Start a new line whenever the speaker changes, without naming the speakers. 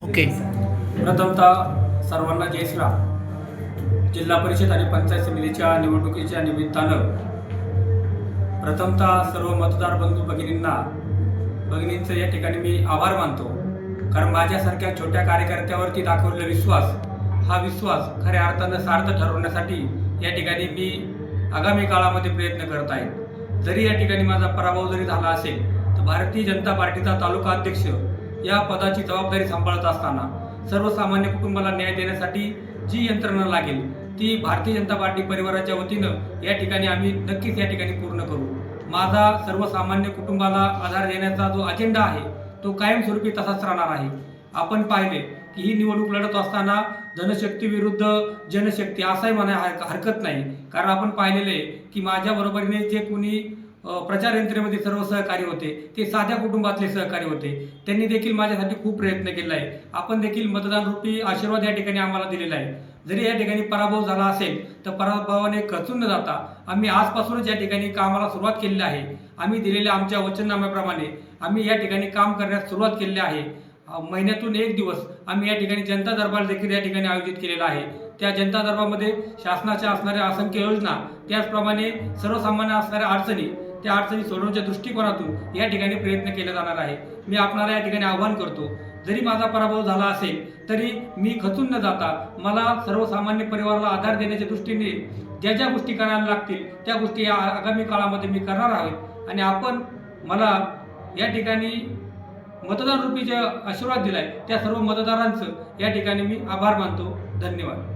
Okay.
प्रथमतः सर्वांना जय श्रीराम. जिल्हा परिषद आणि पंचायत समितीच्या निवडणुकीच्या निमित्तानं प्रथमतः सर्व मतदार बंधू भगिनींचं या ठिकाणी मी आभार मानतो. कारण माझ्यासारख्या छोट्या कार्यकर्त्यावरती दाखवलेला हा विश्वास खऱ्या अर्थानं सार्थ ठरवण्यासाठी या ठिकाणी मी आगामी काळामध्ये प्रयत्न करत आहे. जरी या ठिकाणी माझा पराभव जरी झाला असेल तर भारतीय जनता पार्टीचा तालुका अध्यक्ष या पदाची जबाबदारी सांभाळत असताना सर्वसामान्य कुटुंबाला न्याय देण्यासाठी जी यंत्रणा लागेल ती भारतीय जनता पार्टी परिवाराच्या वतीनं या ठिकाणी आम्ही नक्कीच या ठिकाणी पूर्ण करू. माझा सर्वसामान्य कुटुंबाला आधार देण्याचा जो अजेंडा आहे तो कायमस्वरूपी तसाच राहणार आहे. आपण पाहिले की ही निवडणूक लढत असताना धनशक्ती विरुद्ध जनशक्ती असंही म्हणायला हरकत नाही. कारण आपण पाहिलेले आहे की माझ्या बरोबरीने जे कोणी प्रचार यंत्रणेमध्ये सर्व सहकारी होते ते साध्या कुटुंबातले सहकारी होते. त्यांनी देखील माझ्यासाठी खूप प्रयत्न केला आहे. आपण देखील मतदान रूपी आशीर्वाद या ठिकाणी आम्हाला दिलेला आहे. जरी या ठिकाणी पराभव झाला असेल तर पराभवाने खचून न जाता आम्ही आजपासूनच या ठिकाणी कामाला सुरुवात केलेली आहे. आम्ही दिलेल्या आमच्या वचननाम्याप्रमाणे आम्ही या ठिकाणी काम करण्यास सुरुवात केलेली आहे. महिन्यातून एक दिवस आम्ही या ठिकाणी जनता दरबार देखील या ठिकाणी आयोजित केलेला आहे. त्या जनता दरबारमध्ये शासनाच्या असणाऱ्या असंख्य योजना त्याचप्रमाणे सर्वसामान्य असणाऱ्या अडचणी त्या अडचणी सोडवण्याच्या दृष्टिकोनातून या ठिकाणी प्रयत्न केला जाणार आहे. मी आपणाला या ठिकाणी आवाहन करतो, जरी माझा पराभव झाला असेल तरी मी खचून न जाता मला सर्वसामान्य परिवाराला आधार देण्याच्या दृष्टीने ज्या ज्या गोष्टी करायला लागतील त्या गोष्टी या आगामी काळामध्ये मी करणार आहे. आणि आपण मला या ठिकाणी मतदार रूपी जे आशीर्वाद दिलाय त्या सर्व मतदारांचं या ठिकाणी मी आभार मानतो. धन्यवाद.